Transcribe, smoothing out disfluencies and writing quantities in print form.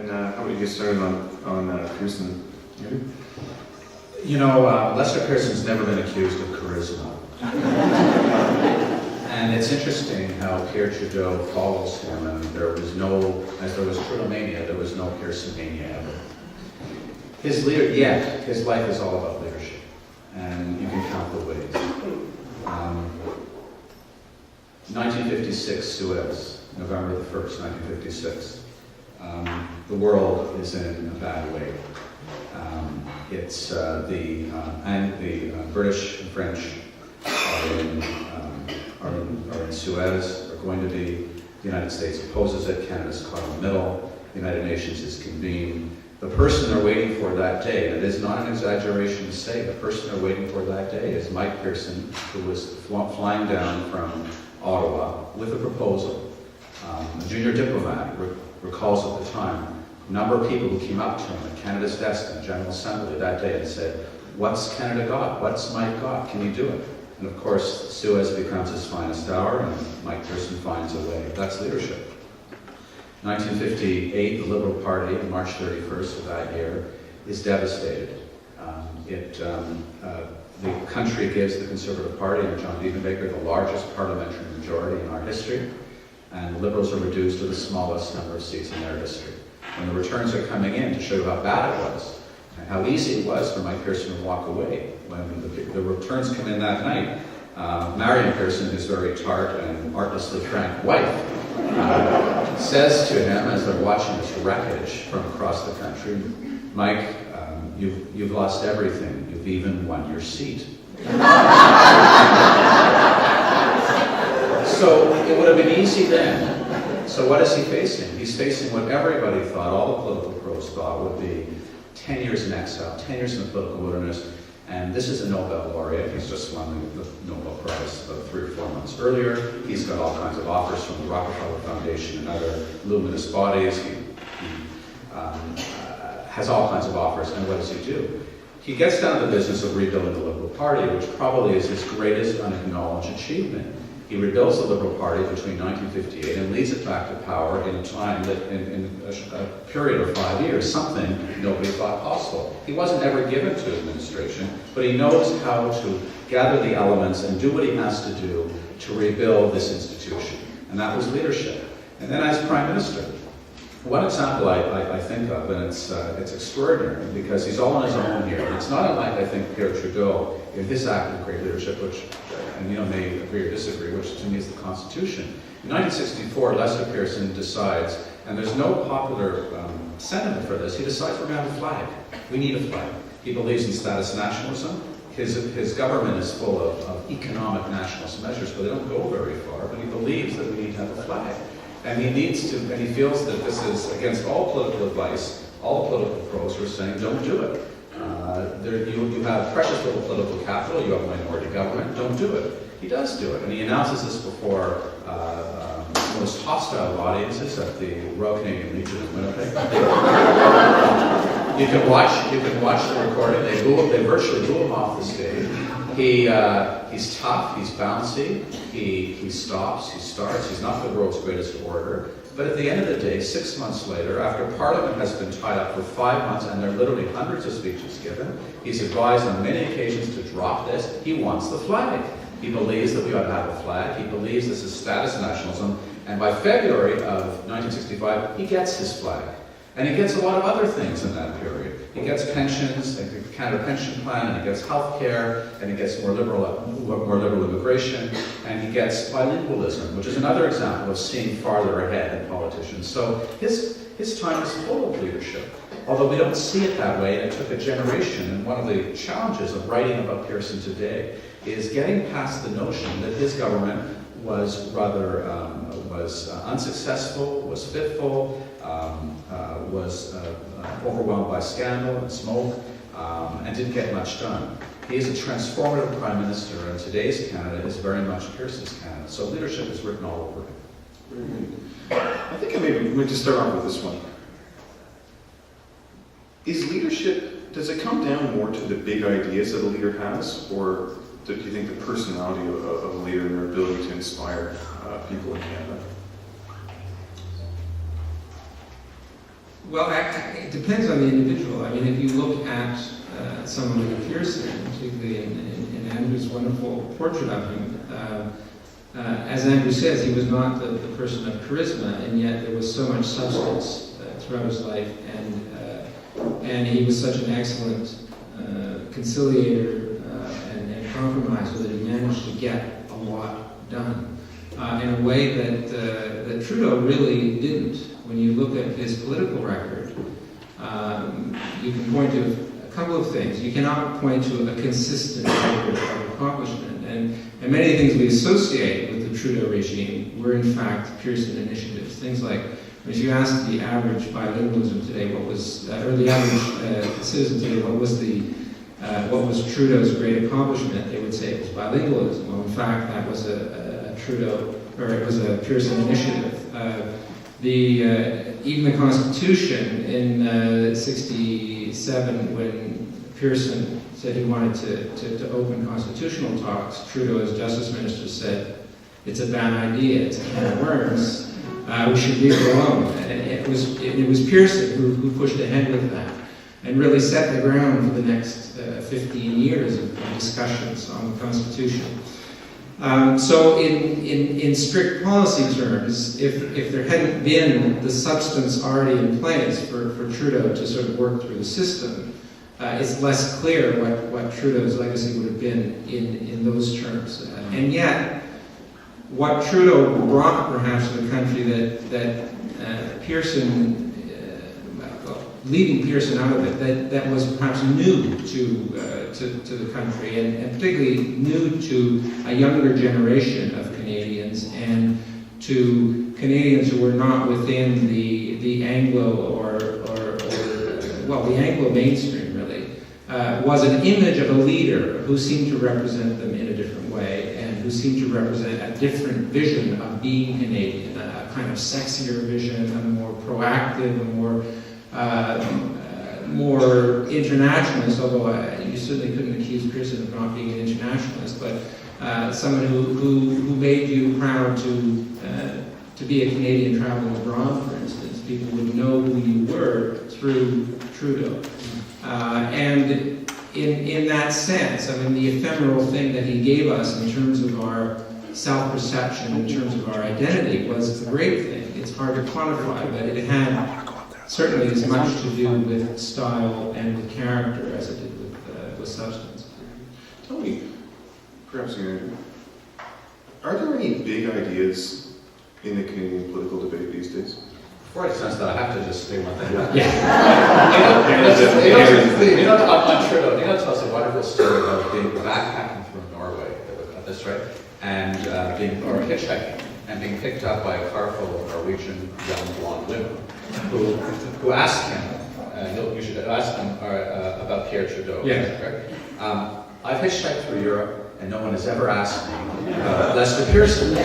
And how about you get started on Pearson? You know, Lester Pearson's never been accused of charisma. And it's interesting how Pierre Trudeau follows him, and there was Trudeau mania, there was no Pearson mania ever. His life is all about leadership, and you can count the ways. 1956, Suez, November the 1st, 1956. The world is in a bad way. The British and French are in Suez, are going to be. The United States opposes it. Canada's caught in the middle. The United Nations is convened. The person they're waiting for that day, and it is not an exaggeration to say, the person they're waiting for that day is Mike Pearson, who was flying down from Ottawa with a proposal. A junior diplomat recalls at the time a number of people who came up to him at Canada's desk in the General Assembly that day and said, "What's Canada got? What's Mike got? Can you do it?" And of course, Suez becomes his finest hour, and Mike Pearson finds a way. That's leadership. 1958, the Liberal Party, on March 31st of that year, is devastated. The country gives the Conservative Party and John Diefenbaker the largest parliamentary majority in our history, and the Liberals are reduced to the smallest number of seats in their history. When the returns are coming in to show you how bad it was, and how easy it was for Mike Pearson to walk away, when the returns come in that night, Marion Pearson, his very tart and artlessly frank wife, says to him as they're watching this wreckage from across the country, "Mike, you've lost everything. You've even won your seat." So it would have been easy then. So what is he facing? He's facing what everybody thought, all the political pros thought, would be 10 years in exile, 10 years in the political wilderness. And this is a Nobel laureate. He's just won the Nobel Prize about 3 or 4 months earlier. He's got all kinds of offers from the Rockefeller Foundation and other luminous bodies. He has all kinds of offers. And what does he do? He gets down to the business of rebuilding the Liberal Party, which probably is his greatest unacknowledged achievement. He rebuilds the Liberal Party between 1958 and leads it back to power in a time that, in a period of 5 years, something nobody thought possible. He wasn't ever given to administration, but he knows how to gather the elements and do what he has to do to rebuild this institution. And that was leadership. And then as Prime Minister, one example I think of, and it's extraordinary, because he's all on his own here. It's not unlike, I think, Pierre Trudeau in his act of great leadership, which, and you may agree or disagree, which to me is the Constitution. In 1964, Lester Pearson decides, and there's no popular sentiment for this, he decides we're going to have a flag. We need a flag. He believes in status nationalism. His government is full of economic nationalist measures, but they don't go very far, but he believes that we need to have a flag. And he feels that this is against all political advice. All political pros were saying, don't do it. You have precious little political capital, you have a minority government, don't do it. He does do it, and he announces this before most hostile audiences at the Royal Canadian Legion in Winnipeg. You can watch the recording. They virtually boo him off the stage. He's tough, he's bouncy, he stops, he starts, he's not the world's greatest orator. But at the end of the day, 6 months later, after Parliament has been tied up for 5 months, and there are literally hundreds of speeches given, he's advised on many occasions to drop this. He wants the flag. He believes that we ought to have a flag. He believes this is status nationalism. And by February of 1965, he gets his flag. And he gets a lot of other things in that period. He gets pensions, the Canada Pension Plan, and he gets health care, and he gets more liberal immigration, and he gets bilingualism, which is another example of seeing farther ahead than politicians. So his time is full of leadership, although we don't see it that way, and it took a generation. And one of the challenges of writing about Pearson today is getting past the notion that his government was rather unsuccessful, was fitful, was overwhelmed by scandal and smoke, and didn't get much done. He is a transformative Prime Minister, and today's Canada is very much Pearson's Canada. So leadership is written all over him. Very good. I think maybe we just start off with this one. Is leadership, does it come down more to the big ideas that a leader has, or do you think the personality of a leader and their ability to inspire people in Canada? Well, it depends on the individual. I mean, if you look at someone like Pearson, particularly in Andrew's wonderful portrait of him, as Andrew says, he was not the person of charisma, and yet there was so much substance throughout his life, and he was such an excellent conciliator and compromiser that he managed to get a lot done in a way that Trudeau really didn't. When you look at his political record, you can point to a couple of things. You cannot point to a consistent record of accomplishment, and many things we associate with the Trudeau regime were in fact Pearson initiatives. Things like, if you ask the average bilingualism today, or the average citizen today, what was Trudeau's great accomplishment, they would say it was bilingualism. Well, in fact, that was a Pearson initiative. Even the Constitution in '67, when Pearson said he wanted to open constitutional talks, Trudeau, as Justice Minister, said, "It's a bad idea. It's a can of worms. We should leave it alone." And it was Pearson who pushed ahead with that and really set the ground for the next 15 years of discussions on the Constitution. So in strict policy terms, if there hadn't been the substance already in place for Trudeau to sort of work through the system, it's less clear what Trudeau's legacy would have been in those terms. And yet, what Trudeau brought perhaps to the country that Pearson, leaving Pearson out of it, that was perhaps new to the country, and particularly new to a younger generation of Canadians, and to Canadians who were not within the Anglo the Anglo mainstream really, was an image of a leader who seemed to represent them in a different way, and who seemed to represent a different vision of being Canadian, a kind of sexier vision, a more proactive, a more internationalist, although you certainly couldn't accuse Pearson of not being an internationalist, but someone who made you proud to be a Canadian traveling abroad, for instance. People would know who you were through Trudeau. And in that sense, I mean, the ephemeral thing that he gave us in terms of our self-perception, in terms of our identity, was a great thing. It's hard to quantify, but it had certainly as much to do with style and with character as it did with substance. Tell me, perhaps are there any big ideas in the Canadian political debate these days? Before I sense that, I have to just say one thing. Yeah. On Trudeau, Nino tells a wonderful story about being backpacking through Norway, at this right, and or hitchhiking, and being picked up by a car full of Norwegian young blonde women, who asked him, you should ask him about Pierre Trudeau. Yeah. Right? I've hitchhiked through Europe, and no one has ever asked me about Lester Pearson.